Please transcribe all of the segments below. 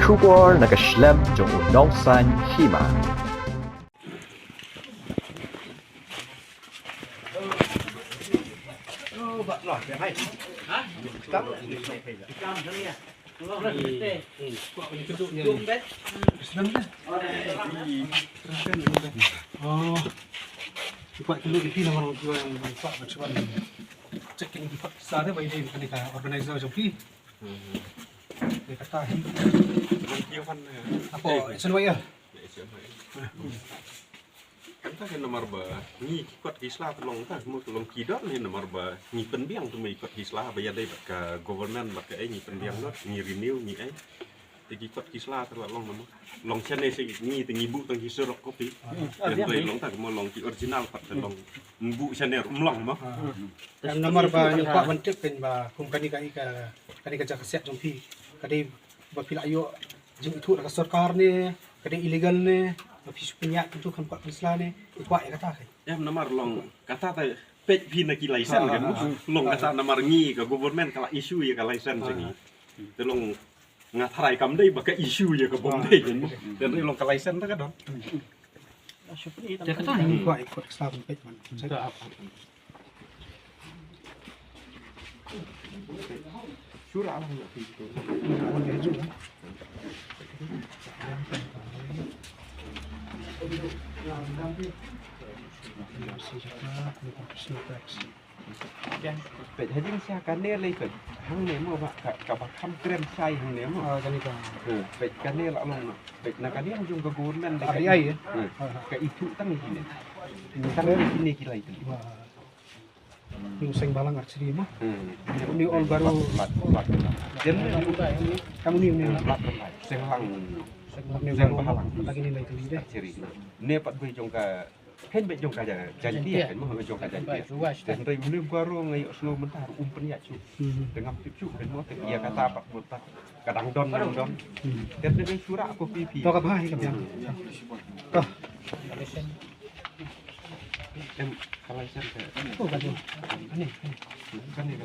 Shubor nakaslem jong unongsan hima. Buat dulu kita nak orang jual yang manfaat macam mana? Cek yang dibuat sana bagi dia kan organizer joki. Dia kata apa? Senway ya. Kan ta hen nomor ba ni kot Islam tolong ta mo tolong kidot ni nomor ba ni penbiang tu mai kot Islam ba ya dai ka governance ba ka ni penbiang not ni renew ni ai ti kot Islam terlong nom long chen ni si ni ti bu tang hisur kopi dan dai long ta mo long ki original pat long bu chen ni long mo Dan nomor ba yung pak bentuk kan ba kum kani kerja keset jompi kadi ba pila ayo jing itu ka sarkar ni kadi illegal ni Ofis penyak itu kan kuat Islam ni, kuat ya kata kan. nomor long kata ta pej pi na ki license kan long kata nomor ni ka government kala issue ya ka license ni telong ngatarai kam dai ba ka issue ya ka bom dai kan dan long ka license ta ka don Dia kata ini kuat ikut Islam pej man. Saya surah lah ya itu awal dia juga. Vậy thế nhưng xa cá nê lấy phải hăng nếm mà bạn cả bạc khăm krem chay hăng nếm mà Kan itu. vậy cá nê lạ lòng vậy là cá nê không dùng cái gốm men Ari ai ya. cái ít thụ tăng gì này tăng lên cái này cái này Yung sing balang asli mah. Ni all baru lạt jadi kamu ni lạt lại sen lăng ni sen baru bahalang lagi ni lagi deh. ciri nê bắt về trong cả hết về trong cả jadi kan mau về trong cả jadi dan dari mulai baru ngai slow mentar penyak cu dengan picu dan mau ia kata pak buat kadang don dan dari surah aku pipi Tahu apa ini kan? Kah, em kalau saya oh kan ini. kan ini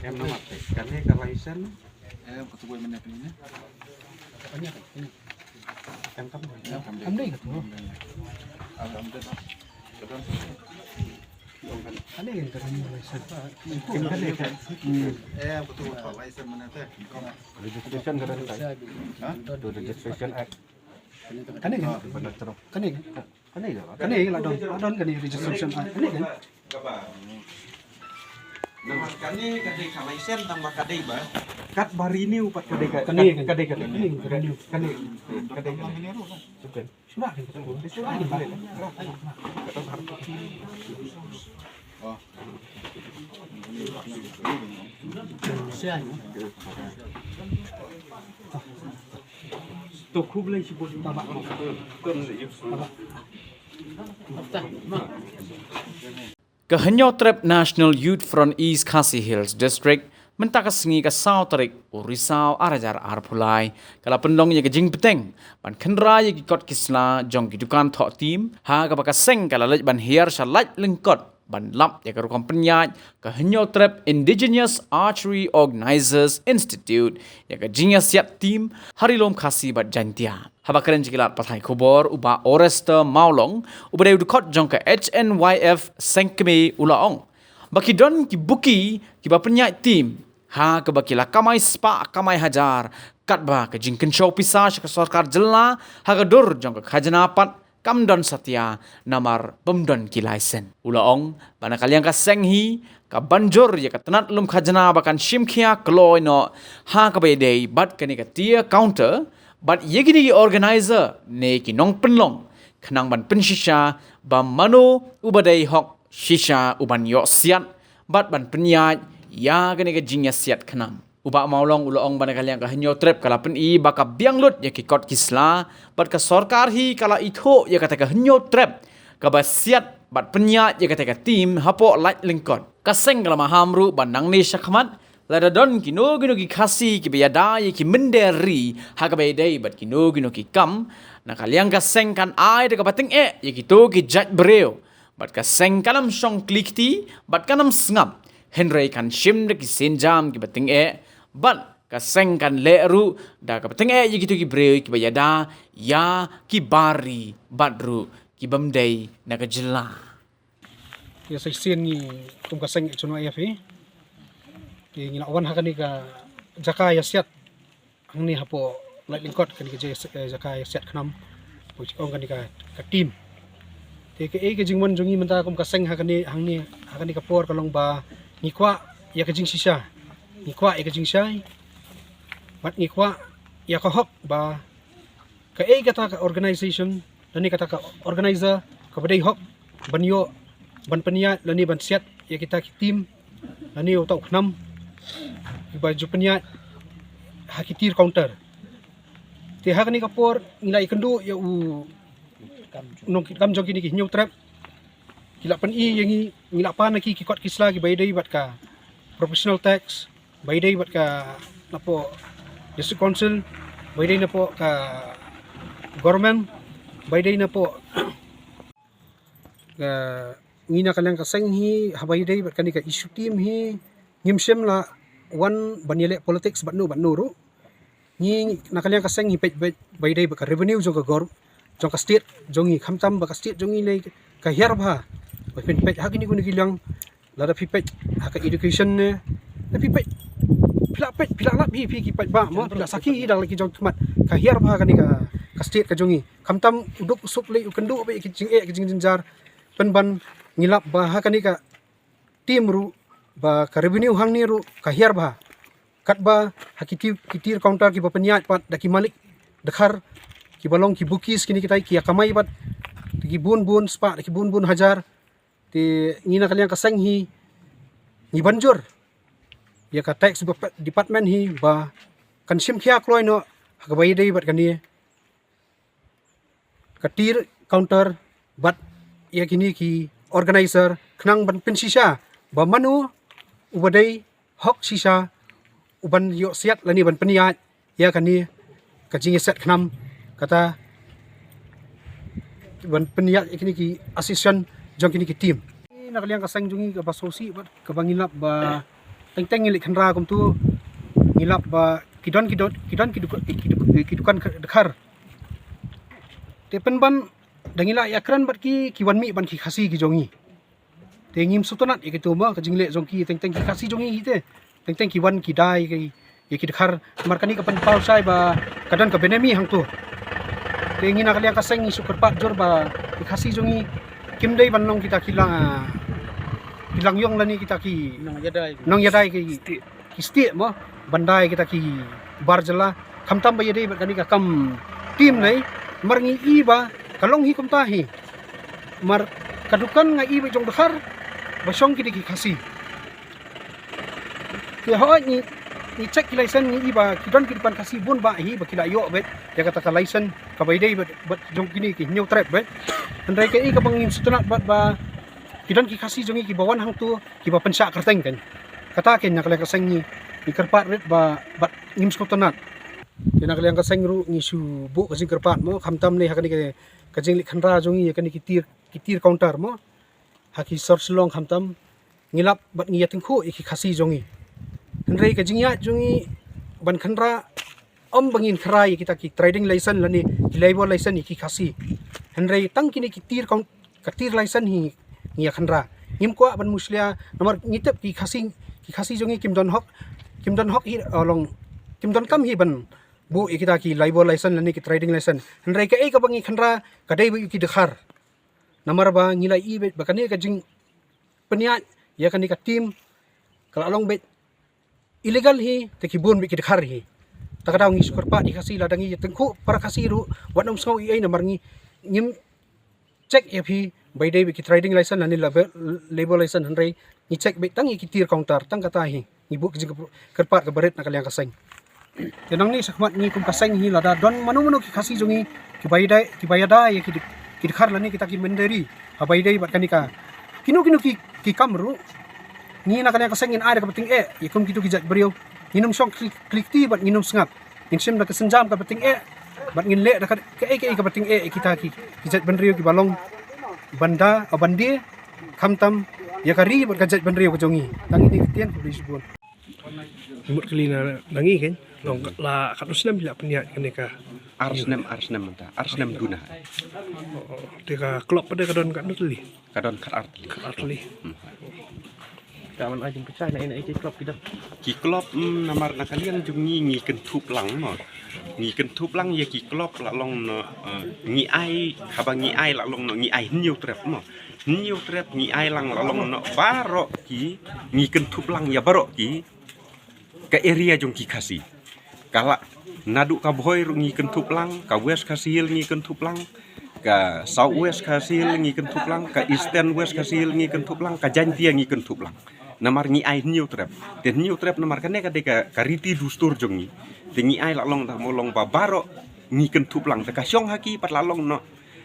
em nó mặc cái này cái license Em có tụi mình này này. Banyak ini. em cắm rồi Kamu ni kan tu. Alhamdulillah. Betul. Ada yang kerana license. em cái này cái Em có tụi mình license mình này. Có mà. registration cái này Hả? rồi registration act Kan ini kan? benar terus Kan ini kan? cái này rồi Kan ini lah don kan ini registration. Kan ini kan? nama kani kadai ka license tambah kadai ba kat bariniu pat kadai Kan ini kan? kadai Ini kan? kadai kadai sukan Sudah kan? Sudah kan? Balik. Oh. to khub lay si bo tabak kon li Kehenyo Trap National Youth Front East Khasi Hills District mentakas ka South Tarik Urisau arajar arpulai kala pendong ye jing peteng ban khenra ye kot kisla jong kidukan thok tim ha ka baka seng kala lej ban hiar shalaj lengkot ban lap ye ka rukom penyaj Kehenyo Trap Indigenous Archery Organizers Institute ye ka jingya siap tim harilom khasi bat jantia habakaren jikilat pathai khobor uba Orester Maulong ubade udukot jong ka HNYF Sengkeme ulaong baki don ki buki ki ba penyai tim ha ke baki la kamai spa kamai hajar kat ba ke jingken show pisa ka sarkar jella ha ka dur jong ka khajana pat kamdon satya namar pemdon ki license ulaong bana kaliang ka senghi ka banjur ya ka tenat lum khajana bakan shimkhia kloi no ha ka be dei bat ka ni ka tia counter but yegini organizer ne ki nong penlong khnang ban penshisha ba mano ubadai hok shisha uban yo siat bat ban penyaj ya gane ka jingya siat khnam uba maulong ulong ban kalian ka hanyo trap kala pen i baka bianglut ya ki kot kisla bat ka sarkar hi kala itho ya kata ka hanyo trap ka ba siat bat penyaj ya kata ka tim hapo laj lingkot kaseng kala mahamru bandang ni syakmat Lada don kino ki khasi ki bayada ki menderi hakabai dei bat kino ki kam na kaliang ka seng kan ai de ka pating ye ki to ki jat breo bat ka seng kanam song klikti bat kanam sngap henrei kan shim de ki senjam ki pating bat ka seng kan leru da ka pating ye ki to ki breo ki bayada ya ki bari batru ki bamdei na ka jilla ya sai sen ni kum ka seng chono ya fi ki ngina wan hakani ka jaka ya siat ang ni hapo light lingkot kani ka jaka ya siat khnam po ong kani ka team te ke e ke jingwan jongi menta kum ka seng hakani hang ni hakani ka por ka long ba ni kwa ya ka jing sisa ni kwa ya ka jing sai bat ni kwa ya ka hok ba ka e kata ka organization dan ni kata ka organizer ka badai hok banyo ban peniat lani ban siat ya kita ki team lani utau khnam baju peniat hakitir counter te hakani kapor ngilai kendu ya u nong kam jong kini ki new trap kila pen i yangi ngila pa na ki kot kisla ki baidai bat ka professional tax baidai bat ka napo district council baidai napo ka government baidai napo ngina kalang ka seng hi habai dei bat kani ka issue team hi ngimsem la wan banyele politics bat no ru ni nakalyang ka seng hi pet bai dei ba ka revenue jong ka gor jong ka state jong hi khamtam ba ka state jong hi le ka her ba ba pen pet hakini kun gilang la da pipet ha ka education ne da pipet pila lap hi ki pet ba mo pila saki hi dang lagi jong kmat ka her ba kani ka state ka jong hi khamtam uduk sup le ukendu ba ki jing jar pen ban ngilap ba hakani ka team ru ba ka revenue hang ni ru ka her ba kat ba hakiti kitir counter ki ba peniat pat daki malik dekhar ki balong ki bukis kini kita ki kamai bat ki bun spa ki bun hajar ti ngina kalian ka seng hi ni banjur ya ka tax department hi ba kan sim khia kloi no ka bai dei bat kani katir counter bat ya kini ki organizer khnang ban pen sisa ba manu ubadai hok sisa uban yo siat lani ban peniat ya kani kajing set khnam kata ban peniat kini ki assistant jong kini ki team nak liang ka sang jungi ka basosi ba ka bangilap ba teng ngilik khanra kum tu ngilap ba kidukan dekhar tepen ban dangila yakran bat ki wan mi ban ki khasi ki jongi te ngim sutonat e kitu ma ka jingle jongki teng ki khasi jongi hi te teng ki wan ki dai ki ye ki dekhar markani ka pan pau sai ba kadan ka benemi hang tu te ngina kaliang ka seng sukar pat jor ba ki khasi jongi kim dei ban long kita kilang yong lani kita ki nong yadai ki sti mo bandai kita ki barjala khamtam ba yedei bat kani ka kam team nai marngi i ba kalong hi kumtahi mar kadukan nga i jong dekhar basong kini ki khasi ki ho ni check ki license ni ba kidon ki depan khasi bun ba hi ba kila yo bet ya kata ka license ka bai dei bet jong kini ki new trap bet andai ka i ka bangin sutunat bat ba kidon ki khasi jongi ki bawan hang tu ki ba pensa karteng kan kata ken nak le ka seng ni kerpat ret ba bat ngim sutunat kena kalian ka seng ru ni su bu ka jing kerpat mo khamtam ne hakani ke kajing lik khanra jongi yakani kitir counter mo haki source long khamtam ngilap bat ngiya tingkhu iki khasi jongi henrei kajing ya jongi ban khanra bangin khrai kita ki trading license lani labor license iki khasi henrei tang kini kitir license hi ngiya khanra ngim kwa ban muslia nomor ngitep ki khasi jongi kimdon hok hi long kimdon kam hi ban bu kita ki labor license lani ki trading license henrei ka ka bangi khanra kadai bu ki dekhar namar ba ngilai i bet bakani ka jing peniat ya kani ka team kala long bet illegal hi te ki bun bi ki dekhar hi takadaw ngi sukar pa di kasi ladangi tengku para kasiru wanong saw i ay namar ngim check if hi by day bi ki trading license lani labor license henrei ni check bet tang i ki tir counter tang katahi ni bu ki kerpat ka baret na kalyang kaseng tenang ni sakmat ni kum kaseng hi lada don manu ki kasi jongi ki bayada ya ki dekhar lani kita ki menderi habai dai bat kanika kinu ki kamru ni nak kena kesengin ada ke penting ikum gitu kijat beriau nginum syong klik ti bat nginum sengap insim nak kesenjam ke penting bat ngin le dak ke penting kita kijat beriau ki balong banda abandi khamtam ya kari bat kijat beriau ke jongi tangi ni ketian boleh sebut mut kali na nangi kan long la katusna bila peniat kene ka Arsnem duna. Teka klop pada kadon kat nutli. Kadon kat Artli. Kawan ajeng pecah nak iki klub kita. Ki klop namar nakalian jung ngi kentup lang mo. Ngi kentup lang ya ki klop la long no ngi ai habang ngi ai la long no ngi ai new trap mo. New trap ngi ai lang la long no baro ki ngi kentup lang ya baro ki ke area jung ki kasi. Kala nadu ka boy ngi kentup lang ka west kasil ngi kentup lang ka south west kasil ngi kentup lang ka eastern west kasil ngi kentup lang ka jantia ngi kentup lang namar ngi ai new trap ten new trap namar kane ka de ka riti dustur jong ngi te ngi ai la long ta molong ba baro ngi kentup lang te ka syong haki pat la long no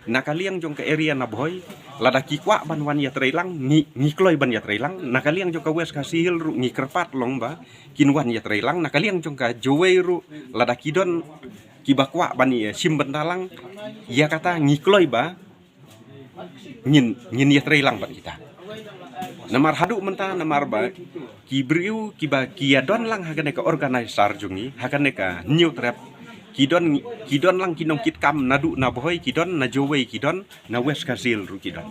nakaliang jong ka area na boy lada ki kwa ban wan ya trailang ngi kloi ban ya trailang nakaliang jong ka west kasil ru ngi kerpat long ba kinwan ya trailang nakaliang jong ka jowei ru lada kidon kibakwa bani sim bentalang ya kata ngikloi ba ngin ya trailang ba kita namar hadu menta namar ba kibriu kiba kiadon lang hagane ka organizer jungi hagane ka new trap kidon lang kinong kitkam nadu na boy kidon na jowei kidon na west kasil ru kidon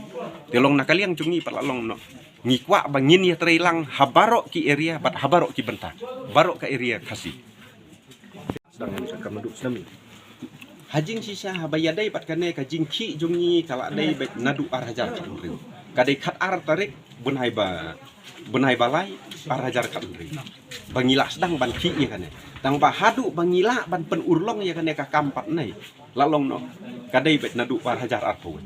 telong nakaliang jungi palalong no ngikwa bangin ya trailang habaro ki area bat habaro ki benta barok ka area kasi Sedang sa kamadu senam. hajing sisa habayadai pat kane ka jingki jungi kala dai bet nadu arhajar kamriu kadai khat ar tarik bunai balai arhajar kamriu bangila sedang ban ki ya kane tang ba hadu bangila ban pen urlong ya kane ka kampat nai lalong no kadai bet nadu arhajar arpo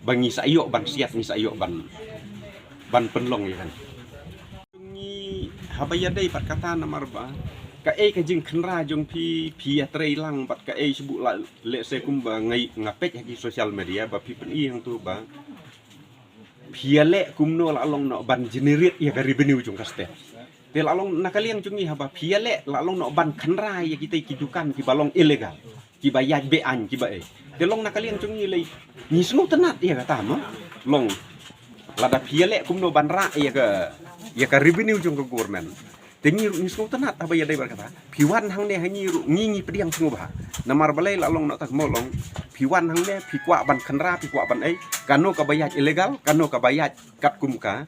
bangi sayo ban siat ni sayo ban penlong ya kan jungi habayadai pat kata namar ba ka ka jing khenra jong pi trailang pat ka sebut la le se kumba ngai ngapet haki social media ba pi pen i hang tu ba le kumno la long no ban generate ya ka revenue jong kaste te la long nakaliang jungi haba le la long no ban khenra ya kita kidukan ki balong ilegal ki bayaj be an ki ba te long nakaliang jungi le ni snu tenat ya kata mo long lada le kumno ban ra ya ka revenue jong ka government tengi ni sku tenat apa ya dai berkata piwan hang ne hanyi ngingi pediang sungba namar balai la long nak tak molong piwan hang ne pikwa ban khenra pikwa ban kano ka bayaj ilegal kano ka bayaj kat kumka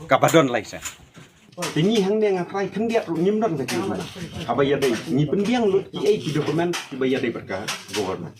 ka badon laisa tengi hang ne ngakrai khendiat ru nyimdon ka ki apa ya dai ni pendiang lut ki dokumen ki bayaj dai berkata government